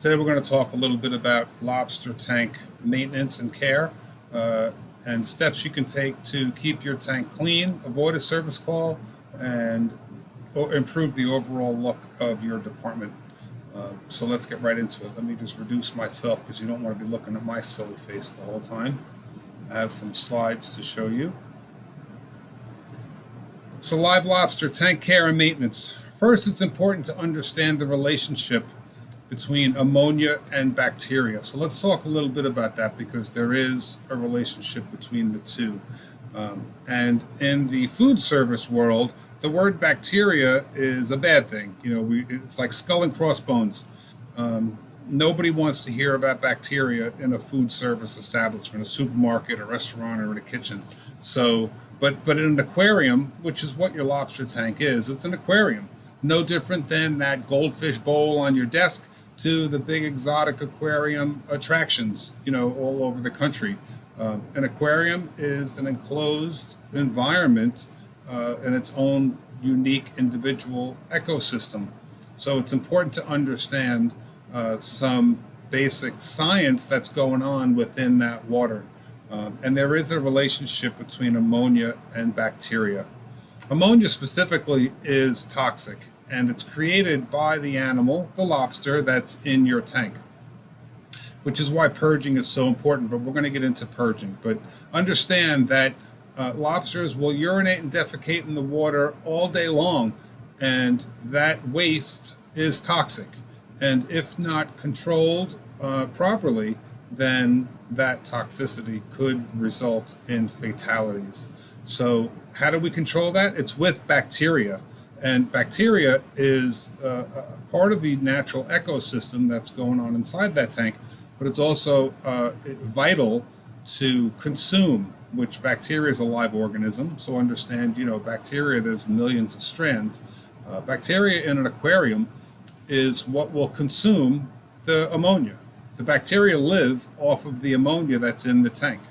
Today we're going to talk a little bit about lobster tank maintenance and care, and steps you can take to keep your tank clean, avoid a service call, and improve the overall look of your department. So let's get right into it. Let me just reduce myself because you don't want to be looking at my silly face the whole time. I have some slides to show you. So live lobster tank care and maintenance. First, it's important to understand the relationship between ammonia and bacteria. So let's talk a little bit about that because there is a relationship between the two. And in the food service world, the word bacteria is a bad thing. It's like skull and crossbones. Nobody wants to hear about bacteria in a food service establishment, a supermarket, a restaurant, or in a kitchen. So, but in an aquarium, which is what your lobster tank is, it's an aquarium. No different than that goldfish bowl on your desk to the big exotic aquarium attractions, all over the country. An aquarium is an enclosed environment in its own unique individual ecosystem. So it's important to understand some basic science that's going on within that water. And there is a relationship between ammonia and bacteria. Ammonia specifically is toxic, and it's created by the animal, the lobster, that's in your tank, which is why purging is so important. But we're going to get into purging. But understand that lobsters will urinate and defecate in the water all day long, and that waste is toxic. And if not controlled properly, then that toxicity could result in fatalities. So how do we control that? It's with bacteria. And bacteria is a part of the natural ecosystem that's going on inside that tank, but it's also vital to consume, which bacteria is a live organism. So understand, bacteria, there's millions of strands. Bacteria in an aquarium is what will consume the ammonia. The bacteria live off of the ammonia that's in the tank.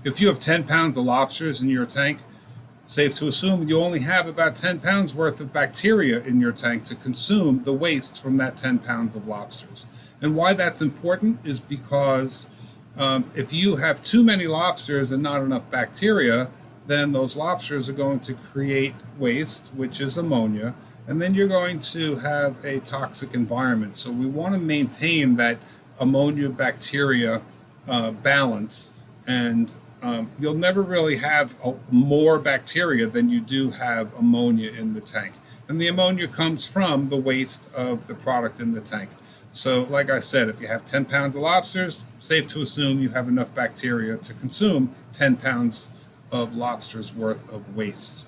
If you have 10 pounds of lobsters in your tank, safe to assume you only have about 10 pounds worth of bacteria in your tank to consume the waste from that 10 pounds of lobsters. And why that's important is because if you have too many lobsters and not enough bacteria, then those lobsters are going to create waste, which is ammonia, and then you're going to have a toxic environment. So we want to maintain that ammonia-bacteria balance, and you'll never really have more bacteria than you do have ammonia in the tank. And the ammonia comes from the waste of the product in the tank. So like I said, if you have 10 pounds of lobsters, safe to assume you have enough bacteria to consume 10 pounds of lobsters worth of waste.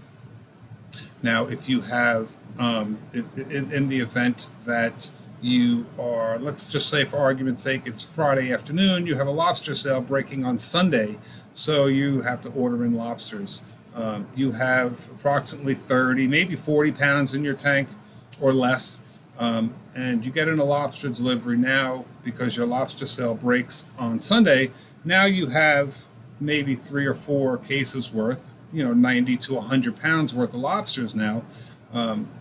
Now, if you have, in the event that you are, let's just say for argument's sake, it's Friday afternoon, you have a lobster sale breaking on Sunday, so you have to order in lobsters. You have approximately 30, maybe 40 pounds in your tank or less, and you get in a lobster delivery now because your lobster sale breaks on Sunday. Now you have maybe 3 or 4 cases worth, 90 to 100 pounds worth of lobsters now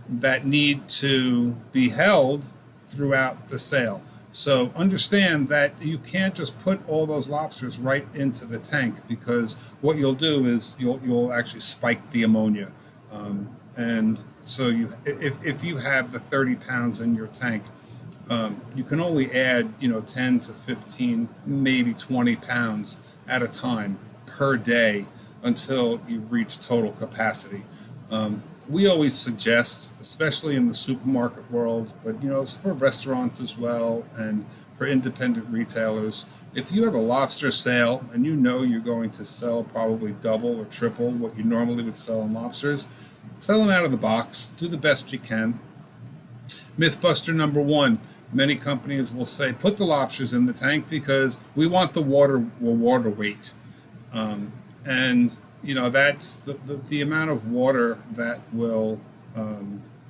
that need to be held throughout the sale. So understand that you can't just put all those lobsters right into the tank, because what you'll do is you'll actually spike the ammonia. And so if you have the 30 pounds in your tank, you can only add 10 to 15, maybe 20 pounds at a time per day until you've reached total capacity. We always suggest, especially in the supermarket world, but it's for restaurants as well and for independent retailers. If you have a lobster sale and you're going to sell probably double or triple what you normally would sell in lobsters, sell them out of the box. Do the best you can. Mythbuster number 1. Many companies will say, put the lobsters in the tank because we want the water weight. And that's the amount of water that will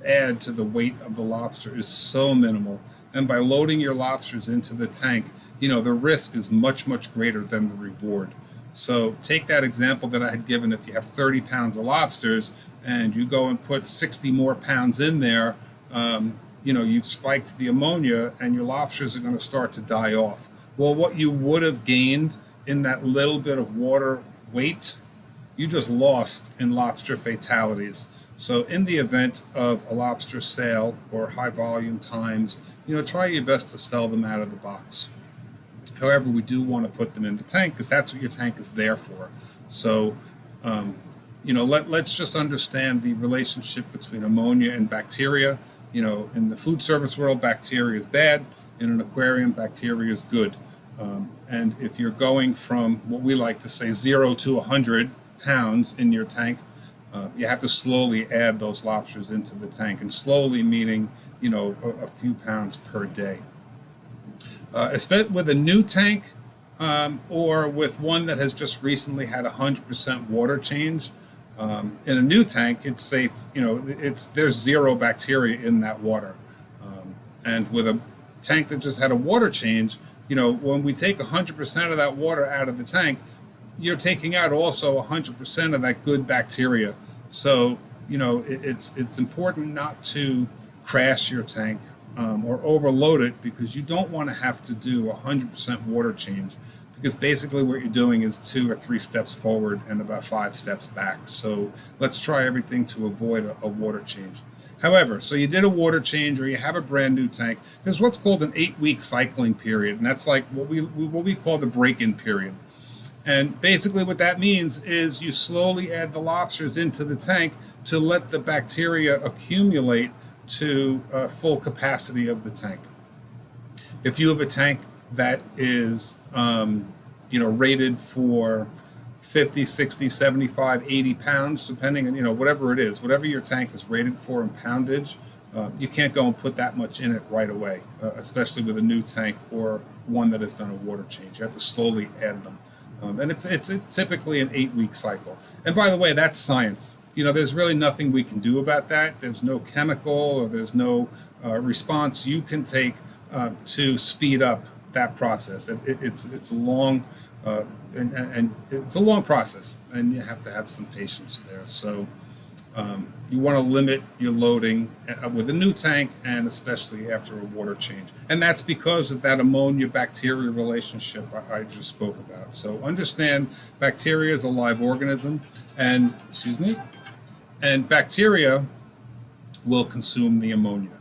add to the weight of the lobster is so minimal. And by loading your lobsters into the tank, the risk is much, much greater than the reward. So take that example that I had given. If you have 30 pounds of lobsters and you go and put 60 more pounds in there, you've spiked the ammonia and your lobsters are going to start to die off. Well, what you would have gained in that little bit of water weight, you just lost in lobster fatalities. So in the event of a lobster sale or high volume times, try your best to sell them out of the box. However, we do want to put them in the tank because that's what your tank is there for. So, let's just understand the relationship between ammonia and bacteria. In the food service world, bacteria is bad. In an aquarium, bacteria is good. And if you're going from what we like to say 0 to 100 pounds in your tank, you have to slowly add those lobsters into the tank, and slowly meaning a few pounds per day. Especially with a new tank or with one that has just recently had 100% water change. In a new tank, it's safe. There's zero bacteria in that water, and with a tank that just had a water change, when we take 100% of that water out of the tank, you're taking out also 100% of that good bacteria. So, it's important not to crash your tank or overload it, because you don't want to have to do 100% water change, because basically what you're doing is 2 or 3 steps forward and about 5 steps back. So let's try everything to avoid a water change. However, so you did a water change or you have a brand new tank, there's what's called an 8-week cycling period, and that's like what we call the break-in period. And basically what that means is you slowly add the lobsters into the tank to let the bacteria accumulate to full capacity of the tank. If you have a tank that is rated for 50, 60, 75, 80 pounds, depending on, whatever it is, whatever your tank is rated for in poundage, you can't go and put that much in it right away, especially with a new tank or one that has done a water change. You have to slowly add them. And it's typically an 8-week cycle. And by the way, that's science. There's really nothing we can do about that. There's no chemical or there's no response you can take to speed up that process. It's a long and it's a long process, and you have to have some patience there. So you want to limit your loading with a new tank, and especially after a water change. And that's because of that ammonia-bacteria relationship I just spoke about. So understand bacteria is a live organism, and bacteria will consume the ammonia.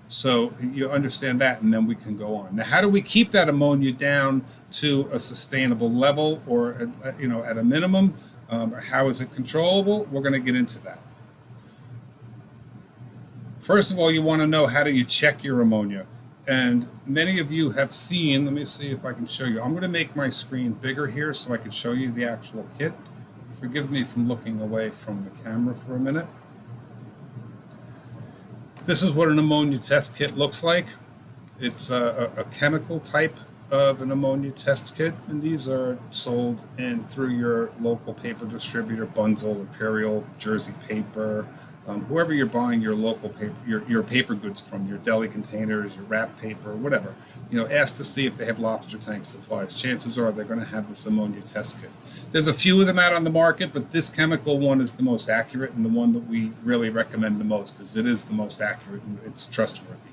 So you understand that, and then we can go on. Now, how do we keep that ammonia down to a sustainable level, or at a minimum? Or how is it controllable? We're going to get into that. First of all, you want to know, how do you check your ammonia? And many of you have seen, let me see if I can show you. I'm going to make my screen bigger here so I can show you the actual kit. Forgive me from looking away from the camera for a minute. This is what an ammonia test kit looks like. It's a chemical type of an ammonia test kit, and these are sold through your local paper distributor, Bunzl, Imperial, Jersey Paper, whoever you're buying your local paper, your paper goods from, your deli containers, your wrap paper, whatever. Ask to see if they have lobster tank supplies. Chances are they're going to have this ammonia test kit. There's a few of them out on the market, but this chemical one is the most accurate and the one that we really recommend the most, because it is the most accurate and it's trustworthy.